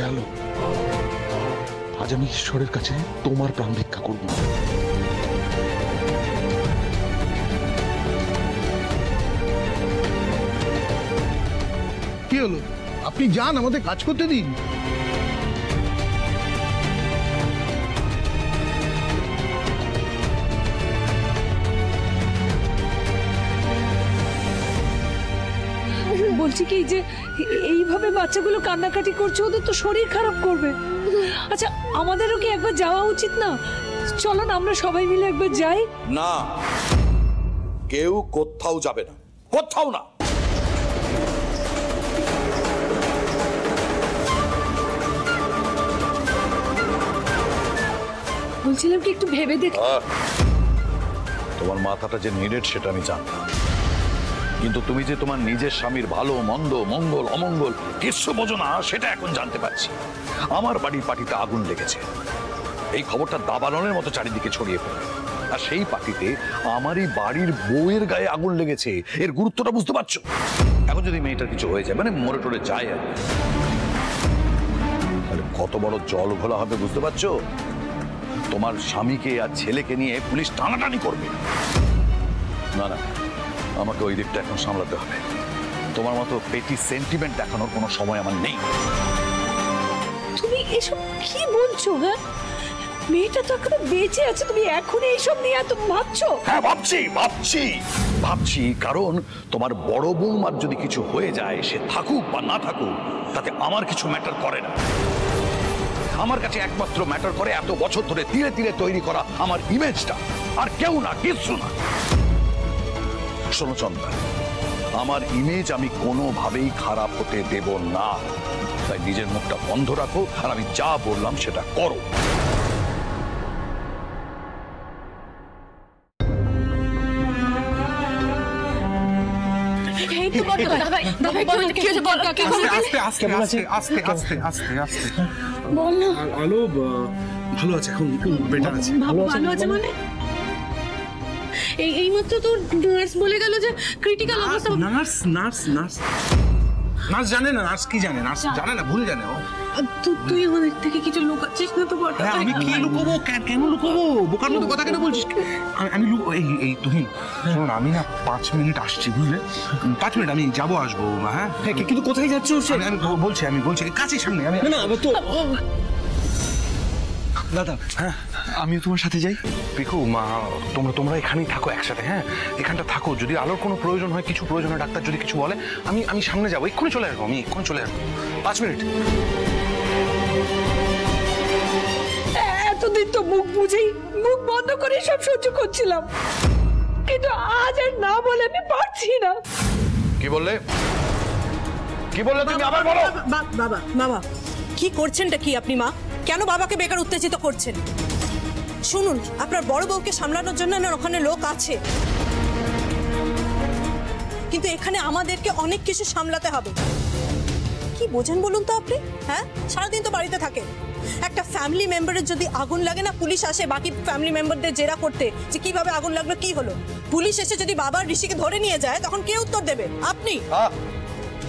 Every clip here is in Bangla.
দয়ালু। আজ আমি ঈশ্বরের কাছে তোমার প্রাণ ভিক্ষা করব। কি হলো? আপনি যান, আমাদের কাজ করতে দিন। বলছি কি যে এইভাবে বাচ্চাগুলো কান্নাকাটি করছে, ওদের তো শরীর খারাপ করবে। আচ্ছা, আমাদেরও কি একবার যাওয়া উচিত না? চলো না, আমরা সবাই মিলে একবার যাই। না, কেউ কোথাও যাবে না, কোথাও না। বলছিলাম কি একটু ভেবে দেখ। তোমার মাথাটা যে নিরেট সেটা আমি জানতাম, কিন্তু তুমি যে তোমার নিজের স্বামীর ভালো মন্দ, মঙ্গল অমঙ্গল কিছু বোঝো না সেটা এখন জানতে পারছি। আমার বাড়ির পার্টিতে আগুন লেগেছে, এই খবরটা দাবানলের মতো চারিদিকে ছড়িয়ে পড়ে, আর সেই পার্টিতে আমারই বাড়ির বউয়ের গায়ে আগুন লেগেছে। এর গুরুত্বটা বুঝতে পারছো? এখন যদি মেয়েটার কিছু হয়ে যায়, মানে মরে টরে যায়, আর তাহলে কত বড় জল ঘোলা হবে বুঝতে পারছো? তোমার স্বামীকে আর ছেলেকে নিয়ে পুলিশ টানাটানি করবে। না না, আমাকে ওই দিকটা এখন সামলাতে হবে। তোমার মতো পেটি সেন্টিমেন্ট দেখানোর কোনো সময় আমার নেই। তুমি এসব কি বলছো? হ্যাঁ, মেয়েটা তো এখনো বেঁচে আছে, তুমি এখন এইসব নিয়ে এত ভাবছো? হ্যাঁ, ভাবছি ভাবছি ভাবছি, কারণ তোমার বড় বৌমার যদি কিছু হয়ে যায়, সে থাকুক বা না থাকুক, তাতে আমার কিছু ম্যাটার করে না। আমার কাছে একমাত্র ম্যাটার করে এত বছর ধরে ধীরে ধীরে তৈরি করা আমার ইমেজটা, আর কেউ না, কিছু না। শোনো চন্দা, আমার ইমেজ আমি কোনোভাবেই খারাপ হতে দেব না, তাই নিজের মুখটা বন্ধ রাখো, আর আমি যা বললাম সেটা করো। আলো ভালো আছে, এখন বেটার আছে। ভালো আছে মানে? এই মাত্র তো নার্স বলে গেল যে ক্রিটিক্যাল অবস্থা। নার্স নার্স নার্স নার্স জানে না? নার্স কি জানে? নার্স জানে না, ভুল জানে ও। তুই আমাদের থেকে কিছু লুকাচ্ছিস না তো? আমি কি লুকোবো? কেন লুকোবো? বোকার মতো কথা কেন বলছিস? আমি এই তুহিন, শোনো, আমি না 5 মিনিট আসছি, বুঝলে? 5 মিনিট আমি যাবো আসবো। হ্যাঁ, কিন্তু কোথায় যাচ্ছ? আমি বলছি কাছে সামনে। আমি না তো দাদা, হ্যাঁ আমিও তোমার সাথে যাই। পিকু, মা, তোমরা এখানেই থাকো একসাথে। হ্যাঁ, এখানটা থাকো। যদি আলোর কোনো প্রয়োজন হয়, কিছু প্রয়োজন হয়, ডাক্তার যদি কিছু বলে, আমি সামনে যাবো। এক্ষুনি চলে আসবো, আমি এক্ষুনি চলে আসবো। 5 মিনিট। এতদিন তো মুখ বন্ধ করে সব সহ্য করছিলাম, কিন্তু আজ আর না বলে আমি পারছি না। কি বললে তুমি আবার বলো। বাবা কি করছেনটা কি আপনি? মা, কেন বাবাকে বেকার উত্তেজিত করছেন? শুনুন, আপনার বড় বউকে সামলানোর জন্য না ওখানে লোক আছে, কিন্তু এখানে আমাদেরকে অনেক কিছু সামলাতে হবে। কি বোঝেন বলুন তো আপনি? হ্যাঁ, সারাদিন তো বাড়িতে থাকেন। একটা ফ্যামিলি মেম্বারের যদি আগুন লাগে না, পুলিশ আসে বাকি ফ্যামিলি মেম্বারদের জেরা করতে যে কিভাবে আগুন লাগলো, কি হলো। পুলিশ এসে যদি বাবার ঋষিকে ধরে নিয়ে যায়, তখন কে উত্তর দেবে? আপনি।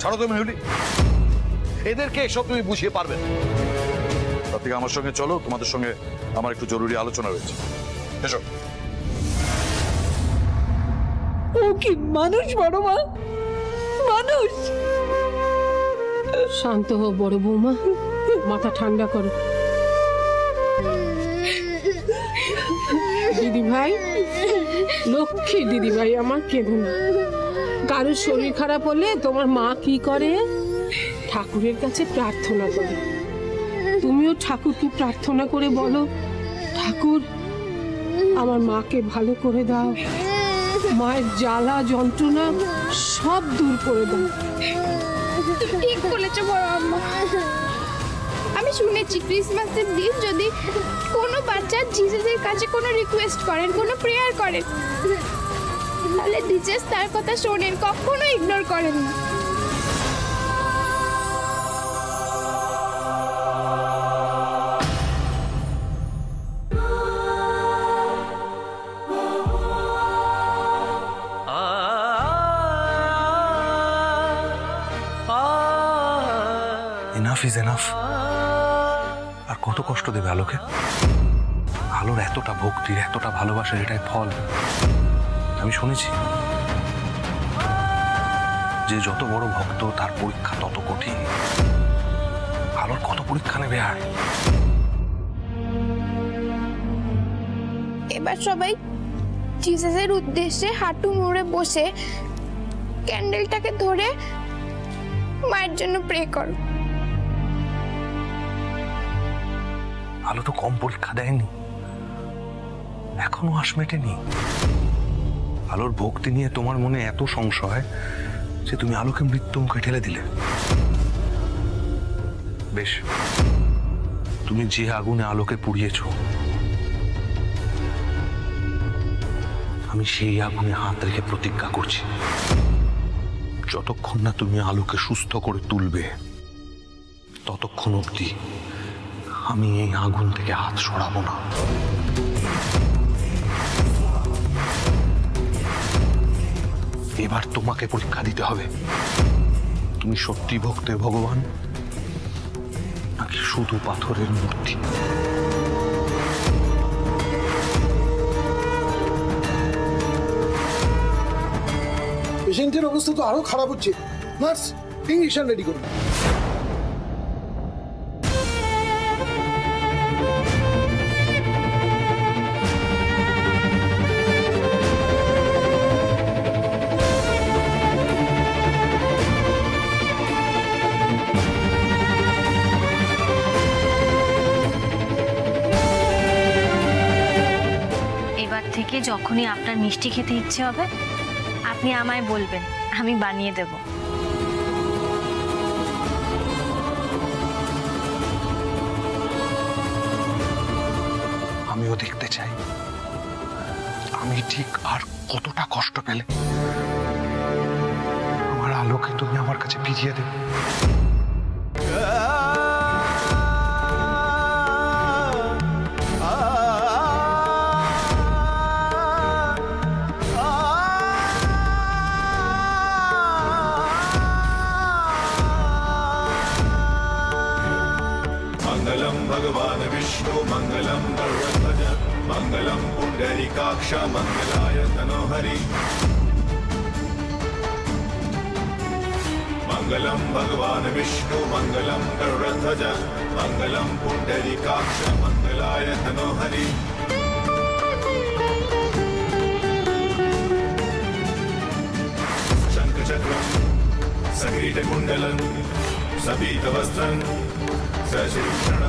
ছাড়ো তুমি, এদেরকে এসব তুমি বুঝিয়ে পারবে না। তার থেকে আমার সঙ্গে চলো, তোমাদের সঙ্গে আমার একটু জরুরি আলোচনা রয়েছে। এসো। ও কি মানুষ? বড় মা মানুষ? শান্ত হও বড় বৌমা, মাথা ঠান্ডা করো। দিদি ভাই, লক্ষ্মী দিদি ভাই আমার, কেঁদো না। কারোর শরীর খারাপ হলে তোমার মা কি করে? ঠাকুরের কাছে প্রার্থনা করে। তুমিও ঠাকুরকে প্রার্থনা করে বলো, ঠাকুর আমার মাকে ভালো করে দাও, মায়ের জ্বালা যন্ত্রণা সব দূর করে দাও। ঠিক বলেছো বড় আম্মা। আমি শুনেছি ক্রিসমাসের দিন যদি কোনো বাচ্চা জিসাসের কাছে কোনো রিকোয়েস্ট করেন, কোনো প্রেয়ার করেন, তাহলে জিসাস তার কথা শোনেন, কখনো ইগনোর করেন না। Enough is enough. আর কত কষ্ট দেবে আলোকে? আলোর এতটা ভক্তির, এতটা ভালোবাসার এটাই ফল। আমি শুনেছি যে যত বড় ভক্ত তার পরীক্ষা তত কঠিন। আলোর কত পরীক্ষা নেবে আর। এবার সবাই জিসাসের উদ্দেশ্যে হাঁটু মুড়ে বসে ক্যান্ডেলটাকে ধরে মায়ের জন্য প্রে করো। আলো তো কম পরীক্ষা দেয়নি, এখনো আশ মেটেনি। আলোর ভক্তি নিয়ে তোমার মনে এত সংশয় যে তুমি আলোকে মৃত্যু মুখে ঠেলে দিলে। বেশ, তুমি যে আগুনে আলোকে পুড়িয়েছ, আমি সেই আগুনে হাত রেখে প্রতিজ্ঞা করছি, যতক্ষণ না তুমি আলোকে সুস্থ করে তুলবে ততক্ষণ অবধি আমি এই আগুন থেকে হাত সরাবো না। এবার তোমাকে পরীক্ষা দিতে হবে, তুমি সত্যি ভক্তের ভগবান নাকি শুধু পাথরের মূর্তি। পেশেন্টের অবস্থা তো আরো খারাপ হচ্ছে। নার্স, ইঞ্জেকশন রেডি করুন। এবার থেকে যখনই আপনার মিষ্টি খেতে ইচ্ছে হবে আপনি আমায় বলবেন, আমি বানিয়ে দেব। আমিও দেখতে চাই আমি ঠিক আর কতটা কষ্ট পেলে আমার আলোকে তুমি আমার কাছে ফিরিয়ে দেবে। मंगलम भगवान विष्णु मंगलम गरुड़ध्वज मंगलम पुंडरीकाक्ष मंगलाय तनोहरि मंगलम भगवान विष्णु मंगलम गरुड़ध्वज मंगलम पुंडरीकाक्ष मंगलाय तनोहरि शंखचक्रं सकिरीटकुण्डलं सबीतवस्त्रं सशीर्षण